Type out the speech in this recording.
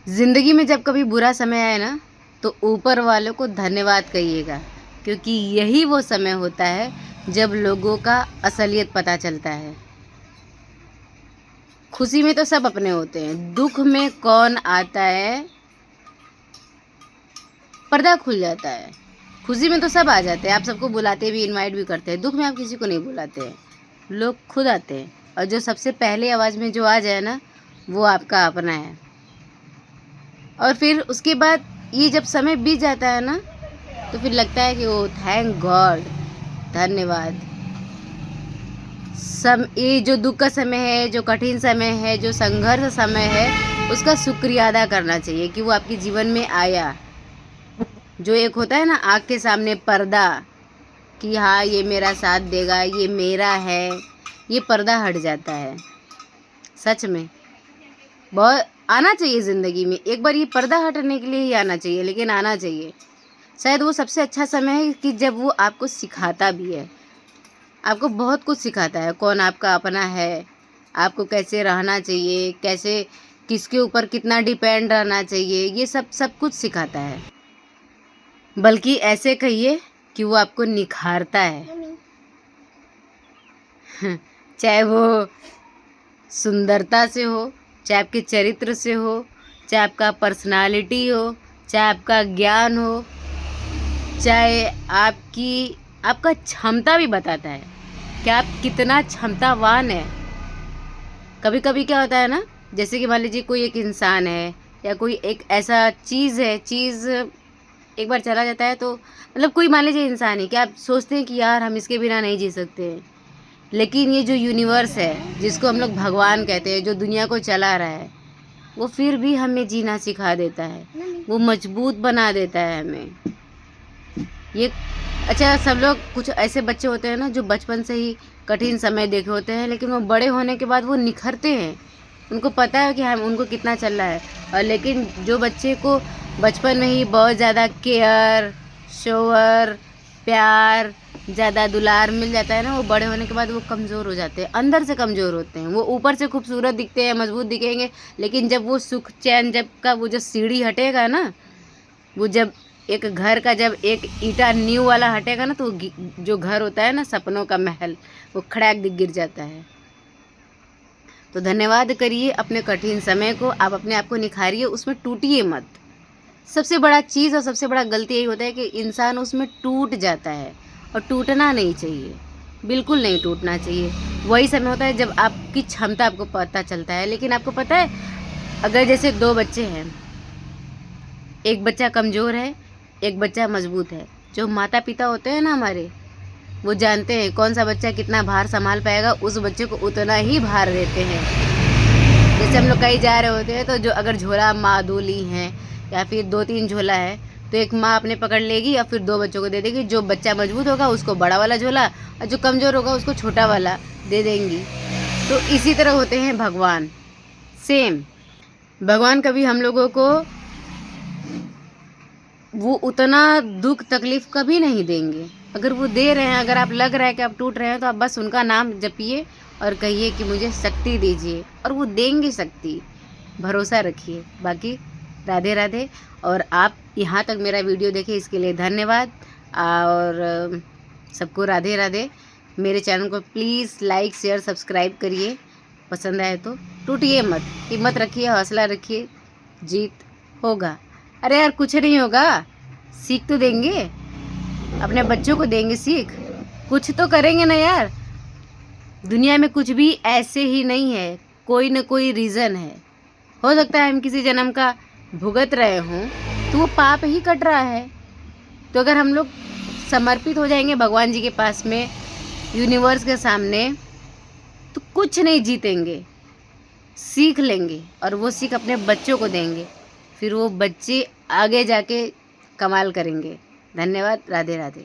ज़िंदगी में जब कभी बुरा समय आए ना, तो ऊपर वालों को धन्यवाद कहिएगा, क्योंकि यही वो समय होता है जब लोगों का असलियत पता चलता है। खुशी में तो सब अपने होते हैं, दुख में कौन आता है, पर्दा खुल जाता है। खुशी में तो सब आ जाते हैं, आप सबको बुलाते भी, इनवाइट भी करते हैं। दुख में आप किसी को नहीं बुलाते हैं, लोग खुद आते हैं। और जो सबसे पहले आवाज़ में जो आ जाए ना, वो आपका अपना है। और फिर उसके बाद ये जब समय बीत जाता है ना, तो फिर लगता है कि ओ थैंक गॉड, धन्यवाद। ये जो दुख का समय है, जो कठिन समय है, जो संघर्ष समय है, उसका शुक्रिया अदा करना चाहिए कि वो आपके जीवन में आया। जो एक होता है ना आँख के सामने पर्दा, कि हाँ ये मेरा साथ देगा, ये मेरा है, ये पर्दा हट जाता है। सच में बहुत आना चाहिए ज़िंदगी में, एक बार ये पर्दा हटने के लिए ही आना चाहिए, लेकिन आना चाहिए। शायद वो सबसे अच्छा समय है कि जब वो आपको सिखाता भी है, आपको बहुत कुछ सिखाता है। कौन आपका अपना है, आपको कैसे रहना चाहिए, कैसे किसके ऊपर कितना डिपेंड रहना चाहिए, ये सब कुछ सिखाता है। बल्कि ऐसे कहिए कि वो आपको निखारता है। चाहे वो सुंदरता से हो, चाहे आपके चरित्र से हो, चाहे आपका पर्सनालिटी हो, चाहे आपका ज्ञान हो, चाहे आपका क्षमता भी बताता है कि आप कितना क्षमतावान है। कभी कभी क्या होता है ना, जैसे कि मान लीजिए कोई एक इंसान है या कोई एक ऐसा चीज़ है, चीज़ एक बार चला जाता है, तो मतलब कोई मान लीजिए इंसान है कि आप सोचते हैं कि यार हम इसके बिना नहीं जी सकते हैं। लेकिन ये जो यूनिवर्स है, जिसको हम लोग भगवान कहते हैं, जो दुनिया को चला रहा है, वो फिर भी हमें जीना सिखा देता है, वो मजबूत बना देता है हमें। ये अच्छा, सब लोग, कुछ ऐसे बच्चे होते हैं ना जो बचपन से ही कठिन समय देखे होते हैं, लेकिन वो बड़े होने के बाद वो निखरते हैं, उनको पता है कि हम उनको कितना चल रहा है। और लेकिन जो बच्चे को बचपन में ही बहुत ज़्यादा केयर, शोवर, प्यार, ज़्यादा दुलार मिल जाता है ना, वो बड़े होने के बाद वो कमज़ोर हो जाते हैं, अंदर से कमज़ोर होते हैं। वो ऊपर से खूबसूरत दिखते हैं, मजबूत दिखेंगे, लेकिन जब वो सुख चैन जब का वो जो सीढ़ी हटेगा ना, वो जब एक घर का जब एक ईंटा नींव वाला हटेगा ना, तो जो घर होता है ना सपनों का महल, वो खड़ाक दिख गिर जाता है। तो धन्यवाद करिए अपने कठिन समय को, आप अपने आप को निखारिए, उसमें टूटिए मत। सबसे बड़ा चीज़ और सबसे बड़ा गलती यही होता है कि इंसान उसमें टूट जाता है, और टूटना नहीं चाहिए, बिल्कुल नहीं टूटना चाहिए। वही समय होता है जब आपकी क्षमता आपको पता चलता है। लेकिन आपको पता है, अगर जैसे दो बच्चे हैं, एक बच्चा कमज़ोर है, एक बच्चा मजबूत है, जो माता पिता होते हैं ना हमारे, वो जानते हैं कौन सा बच्चा कितना भार संभाल पाएगा, उस बच्चे को उतना ही भार देते हैं। जैसे हम लोग कहीं जा रहे होते हैं, तो जो अगर झोला माँ दो ली हैं या फिर 2-3 झोला है, तो एक माँ अपने पकड़ लेगी और फिर 2 बच्चों को दे देगी। जो बच्चा मजबूत होगा उसको बड़ा वाला झोला, और जो कमज़ोर होगा उसको छोटा वाला दे देंगी। तो इसी तरह होते हैं भगवान, सेम। भगवान कभी हम लोगों को वो उतना दुख तकलीफ़ कभी नहीं देंगे। अगर वो दे रहे हैं, अगर आप लग रहा है कि आप टूट रहे हैं, तो आप बस उनका नाम जपिए और कहिए कि मुझे शक्ति दीजिए, और वो देंगे शक्ति, भरोसा रखिए। बाकी राधे राधे। और आप यहाँ तक मेरा वीडियो देखे इसके लिए धन्यवाद। और सबको राधे राधे। मेरे चैनल को प्लीज़ लाइक, शेयर, सब्सक्राइब करिए। पसंद आए तो टूटिए मत, हिम्मत रखिए, हौसला रखिए, जीत होगा। अरे यार कुछ नहीं होगा, सीख तो देंगे, अपने बच्चों को देंगे सीख, कुछ तो करेंगे ना यार। दुनिया में कुछ भी ऐसे ही नहीं है, कोई न कोई रीज़न है। हो सकता है हम किसी जन्म का भुगत रहे हों, तो वो पाप ही कट रहा है। तो अगर हम लोग समर्पित हो जाएंगे भगवान जी के पास में, यूनिवर्स के सामने, तो कुछ नहीं जीतेंगे, सीख लेंगे, और वो सीख अपने बच्चों को देंगे, फिर वो बच्चे आगे जाके कमाल करेंगे। धन्यवाद। राधे राधे।